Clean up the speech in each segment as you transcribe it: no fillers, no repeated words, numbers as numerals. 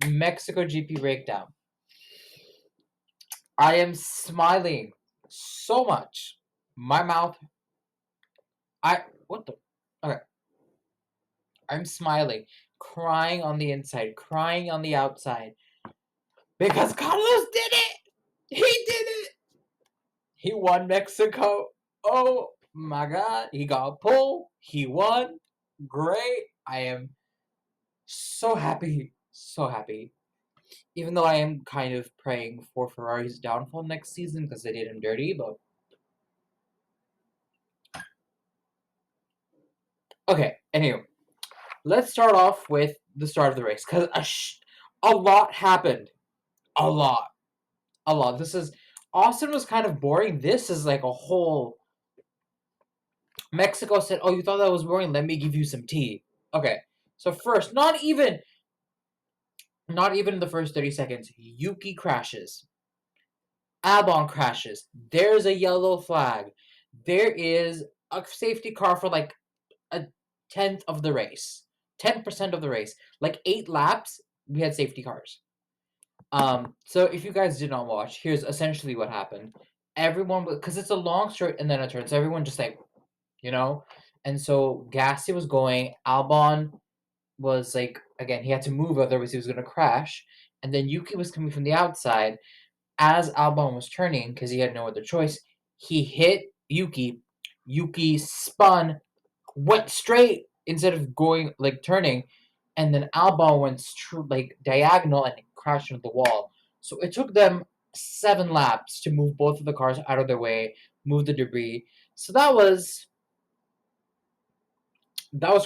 Mexico GP breakdown. I am smiling so much. My mouth. What the? Okay. I'm smiling, crying on the inside, crying on the outside. Because Carlos did it! He did it! He won Mexico. Oh my god. He got a pole. He won. Great. I am so happy. So happy. Even though I am kind of praying for Ferrari's downfall next season because they did him dirty, but. Okay, anyway. Let's start off with the start of the race because a lot happened. A lot. A lot. Austin was kind of boring. This is like a whole. Mexico said, "Oh, you thought that was boring? Let me give you some tea." Okay. So first, not even the first 30 seconds, Yuki crashes. Albon crashes. There's a yellow flag. There is a safety car for like a tenth of the race. 10% of the race. Like 8 laps, we had safety cars. So if you guys did not watch, here's essentially what happened. Everyone, because it's a long straight and then a turn, so everyone just like, you know, and so Gasly was going. Albon was like, again, he had to move, otherwise he was gonna crash. And then Yuki was coming from the outside. As Albon was turning, because he had no other choice, he hit Yuki. Yuki spun, went straight instead of going like turning, and then Albon went like diagonal and crashed into the wall. So it took them 7 laps to move both of the cars out of their way, move the debris. So that was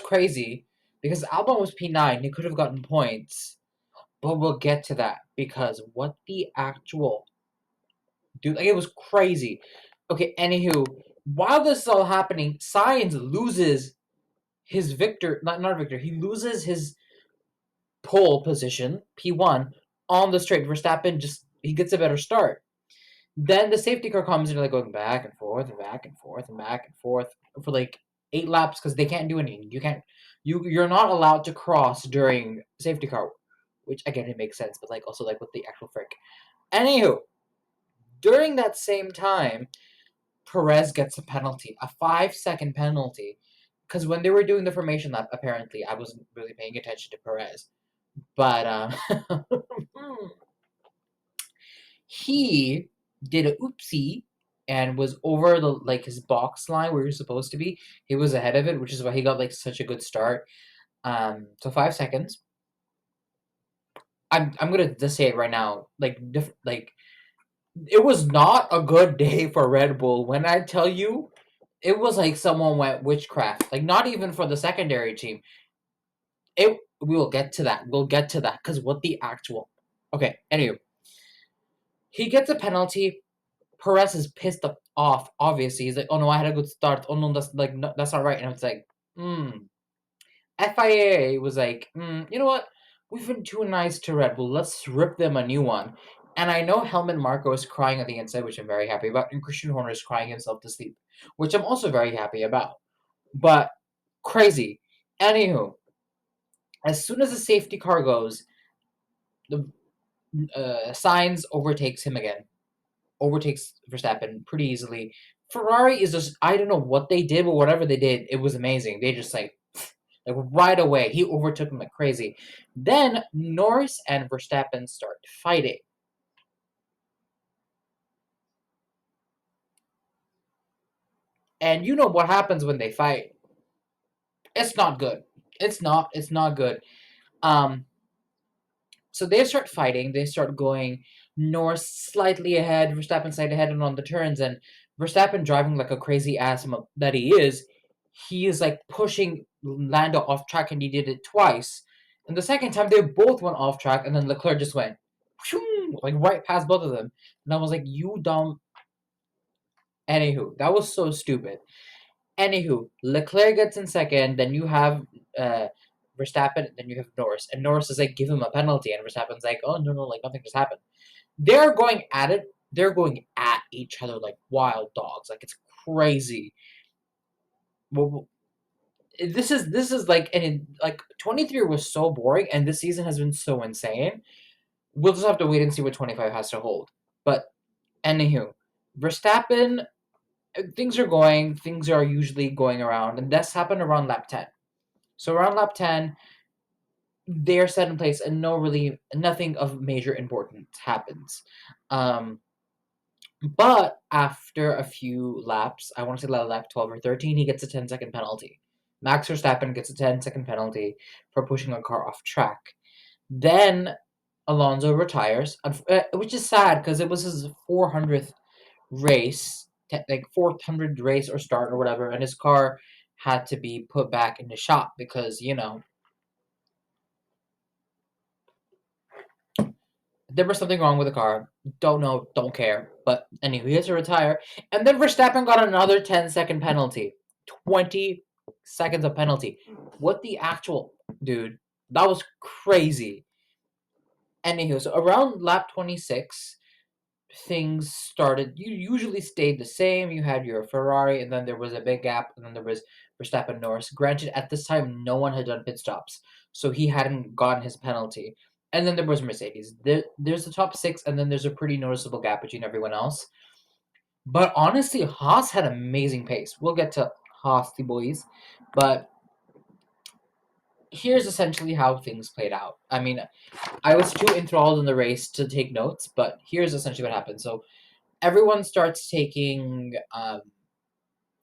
crazy because Albon was P9. He could have gotten points, but we'll get to that because what the actual dude, like, it was crazy. Okay, anywho, while this is all happening, Sainz loses his not Victor, he loses his pole position, P1, on the straight. Verstappen he gets a better start. Then the safety car comes and they're like going back and forth and back and forth and back and forth for like 8 laps because they can't do anything. You're not allowed to cross during safety car, which again it makes sense, but like also like what the actual frick. Anywho, during that same time, Perez gets a penalty, a 5-second penalty, because when they were doing the formation lap, apparently I wasn't really paying attention to Perez, but he did a oopsie and was over the like his box line where he was supposed to be. He was ahead of it, which is why he got like such a good start. So 5 seconds. I'm gonna just say it right now, like it was not a good day for Red Bull. When I tell you, it was like someone went witchcraft. Like not even for the secondary team. We will get to that. We'll get to that because what the actual. Okay. Anyway, he gets a penalty. Perez is pissed off. Obviously, he's like, "Oh no, I had a good start. Oh no, that's like no, that's not right." And it's like, FIA was like, you know what? We've been too nice to Red Bull. Let's rip them a new one. And I know Helmut Marko is crying on the inside, which I'm very happy about, and Christian Horner is crying himself to sleep, which I'm also very happy about. But crazy. Anywho, as soon as the safety car goes, the Sainz overtakes him again. Overtakes Verstappen pretty easily. Ferrari is just, I don't know what they did, but whatever they did, it was amazing. They just like right away, he overtook him like crazy. Then Norris and Verstappen start fighting. And you know what happens when they fight. It's not good. It's not good. Um so they start fighting, they start going Norris slightly ahead, Verstappen slightly ahead and on the turns, and Verstappen driving like a crazy ass that he is like pushing Lando off track and he did it twice. And the second time they both went off track and then Leclerc just went like right past both of them. And I was like, you dumb. Anywho, that was so stupid. Anywho, Leclerc gets in second, then you have uh, Verstappen, then you have Norris. And Norris is like, give him a penalty. And Verstappen's like, oh, no, like nothing just happened. They're going at it. They're going at each other like wild dogs. Like it's crazy. Well, this is like, like 23 was so boring, and this season has been so insane. We'll just have to wait and see what 25 has to hold. But anywho, Verstappen, things are usually going around, and this happened around lap 10. So around lap 10, they're set in place, and nothing of major importance happens. Um, but after a few laps, I want to say lap 12 or 13, he gets a 10-second penalty. Max Verstappen gets a 10-second penalty for pushing a car off track. Then Alonso retires, which is sad because it was his 400th race, like 400th race or start or whatever, and his car had to be put back in the shop because, there was something wrong with the car. Don't know, don't care. But anyway, he has to retire. And then Verstappen got another 10-second penalty. 20 seconds of penalty. What the actual. Dude, that was crazy. Anywho, so around lap 26, things started. You usually stayed the same. You had your Ferrari, and then there was a big gap, and then there was Verstappen Norris. Granted, at this time, no one had done pit stops, so he hadn't gotten his penalty. And then there was Mercedes. There's the top six, and then there's a pretty noticeable gap between everyone else. But honestly, Haas had amazing pace. We'll get to Haas, the boys, but here's essentially how things played out. I mean, I was too enthralled in the race to take notes, but here's essentially what happened. So everyone starts taking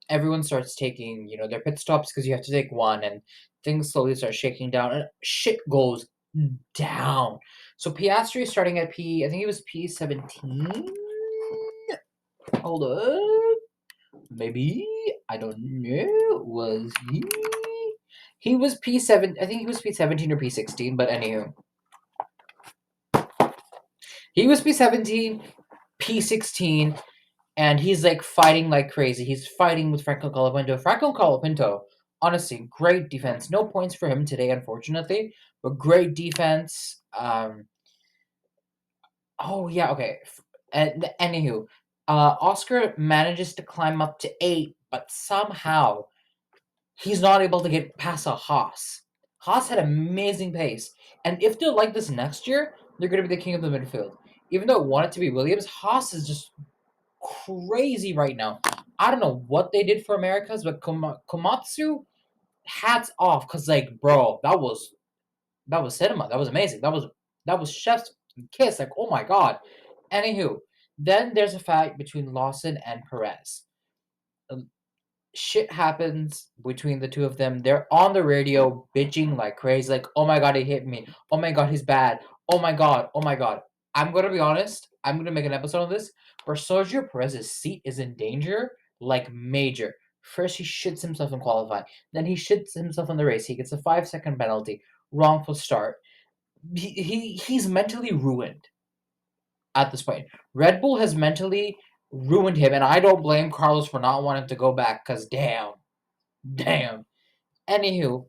their pit stops because you have to take one, and things slowly start shaking down, and shit goes down. So Piastri is starting at I think it was P17. Hold up, maybe, I don't know. Was he was P7? I think he was P17 or P16. But anywho, he was P17, P16, and he's like fighting like crazy. He's fighting with Franco Colapinto. Franco Colapinto, honestly, great defense. No points for him today, unfortunately, but great defense. Oh yeah, okay. And anywho, Oscar manages to climb up to 8, but somehow he's not able to get past a Haas. Haas had amazing pace, and if they're like this next year, they're going to be the king of the midfield. Even though it wanted to be Williams, Haas is just crazy right now. I don't know what they did for Americas, but Komatsu, hats off, cause like, bro, that was cinema. That was amazing. That was chef's kiss. Like, oh my god. Anywho, then there's a fight between Lawson and Perez. Shit happens between the two of them. They're on the radio bitching like crazy, like, oh my god, he hit me. Oh my god, he's bad. Oh my god, oh my god. I'm gonna be honest, I'm gonna make an episode on this where Sergio Perez's seat is in danger, like major. First he shits himself in qualifying, then he shits himself in the race. He gets a 5-second penalty, wrongful start. He's mentally ruined at this point. Red Bull has mentally ruined him, and I don't blame Carlos for not wanting to go back, because damn. Anywho,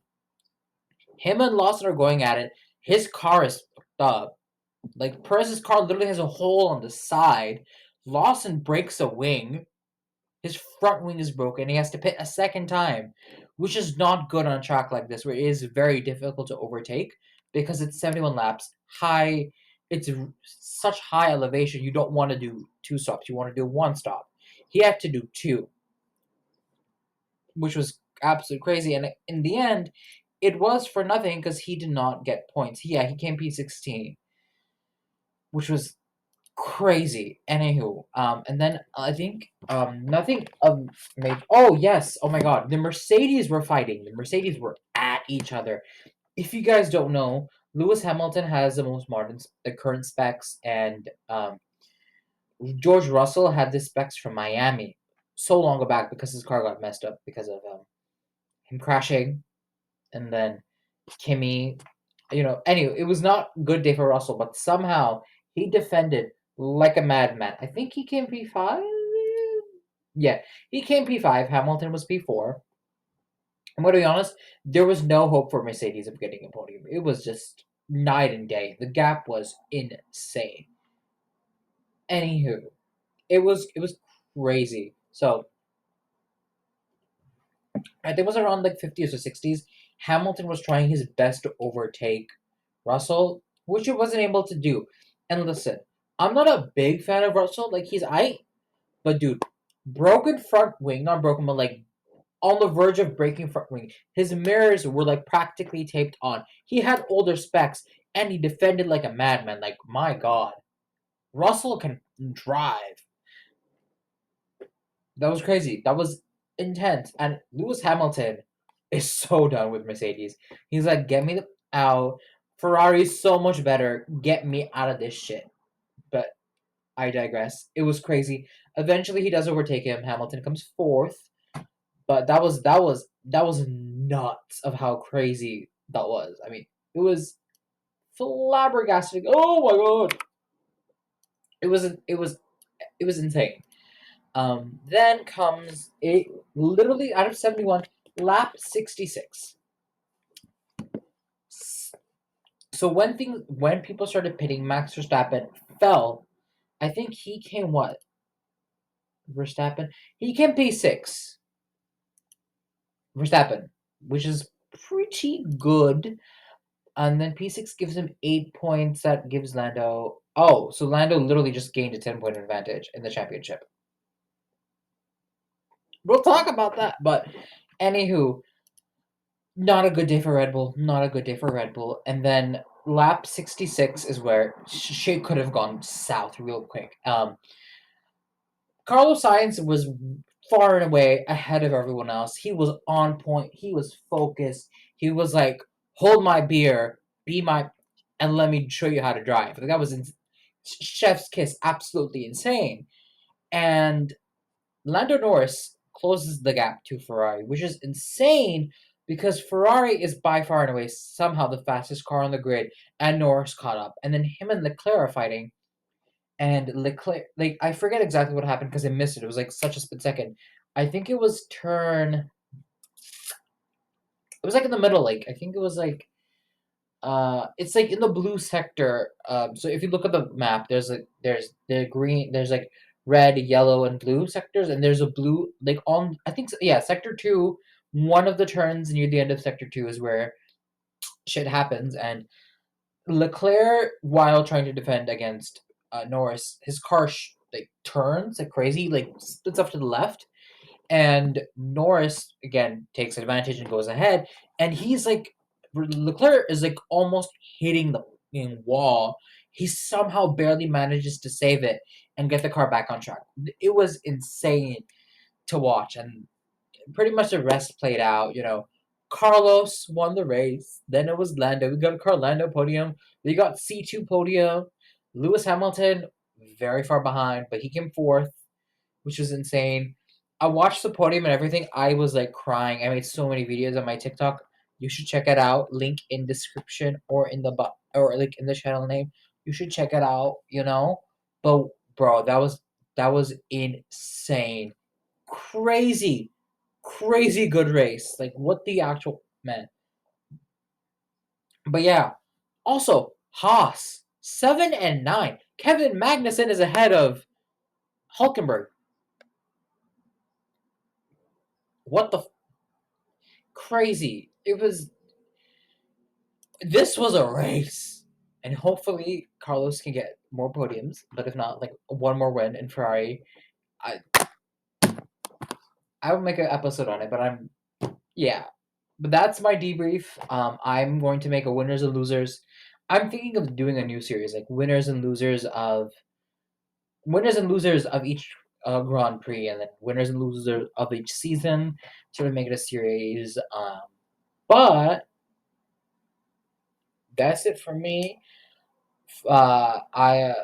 him and Lawson are going at it. His car is fucked up. Like, Perez's car literally has a hole on the side. Lawson breaks a wing. His front wing is broken. He has to pit a second time, which is not good on a track like this, where it is very difficult to overtake because it's 71 laps. It's such high elevation. You don't want to do 2 stops. You want to do 1 stop. He had to do 2, which was absolutely crazy. And in the end, it was for nothing because he did not get points. Yeah, he came P16, which was crazy. Anywho, and then I think nothing made. Oh yes, oh my god, the Mercedes were fighting. The Mercedes were at each other. If you guys don't know, Lewis Hamilton has the most modern, the current specs, and George Russell had the specs from Miami so long back because his car got messed up because of him crashing, and then Kimmy, anyway, it was not a good day for Russell, but somehow he defended like a madman. I think he came P5. Yeah, he came P5. Hamilton was P4. I'm going to be honest, there was no hope for Mercedes of getting a podium. It was just night and day. The gap was insane. Anywho, it was crazy. So I think it was around like 50s or 60s. Hamilton was trying his best to overtake Russell, which he wasn't able to do. And listen, I'm not a big fan of Russell. Like he's but dude, broken front wing, not broken, but like on the verge of breaking front wing. His mirrors were like practically taped on. He had older specs, and he defended like a madman. Like my god, Russell can drive. That was crazy. That was intense. And Lewis Hamilton is so done with Mercedes. He's like, get me out. Ferrari's so much better. Get me out of this shit. But I digress. It was crazy. Eventually, he does overtake him. Hamilton comes fourth. But that was nuts of how crazy that was. I mean, it was flabbergasting. Oh my god! It was insane. Then comes a literally out of 71, lap 66. So when people started pitting, Max Verstappen fell. I think he came what? Verstappen? He came P6. Verstappen, which is pretty good. And then P6 gives him 8 points. That gives Lando. Oh, so Lando literally just gained a 10-point advantage in the championship. We'll talk about that. But anywho, not a good day for Red Bull. Not a good day for Red Bull. And then lap 66 is where shit could have gone south real quick. Carlos Sainz was far and away ahead of everyone else. He was on point. He was focused. He was like, hold my beer, be my, and let me show you how to drive. Like, that was chef's kiss, absolutely insane. And Lando Norris closes the gap to Ferrari, which is insane because Ferrari is by far and away somehow the fastest car on the grid, and Norris caught up. And then him and Leclerc are fighting, and Leclerc, like I forget exactly what happened because I missed it. It was like such a split second. I think it was turn. It was like in the middle. Like I think it was like it's like in the blue sector. So if you look at the map, there's the green, there's like red, yellow, and blue sectors, and there's a blue like on I think yeah, sector two. One of the turns near the end of sector two is where shit happens, and Leclerc, while trying to defend against Norris, his car like turns like crazy, like splits off to the left, and Norris again takes advantage and goes ahead, and he's like Leclerc is like almost hitting the wall. He somehow barely manages to save it and get the car back on track. It was insane to watch, and pretty much the rest played out. Carlos won the race. Then it was Lando. We got a Carlando podium. We got C2 podium. Lewis Hamilton, very far behind, but he came fourth, which was insane. I watched the podium and everything. I was like crying. I made so many videos on my TikTok. You should check it out. Link in description or in the or like in the channel name. You should check it out. But bro, that was insane, crazy, crazy good race. Like what the actual man. But yeah, also Haas 7 and 9. Kevin Magnussen is ahead of Hulkenberg. What the crazy? This was a race, and hopefully Carlos can get more podiums. But if not, like one more win in Ferrari, I I will make an episode on it. But yeah. But that's my debrief. I'm going to make a winners and losers. I'm thinking of doing a new series, like winners and losers of each Grand Prix, and then winners and losers of each season. Sort of make it a series. But that's it for me. I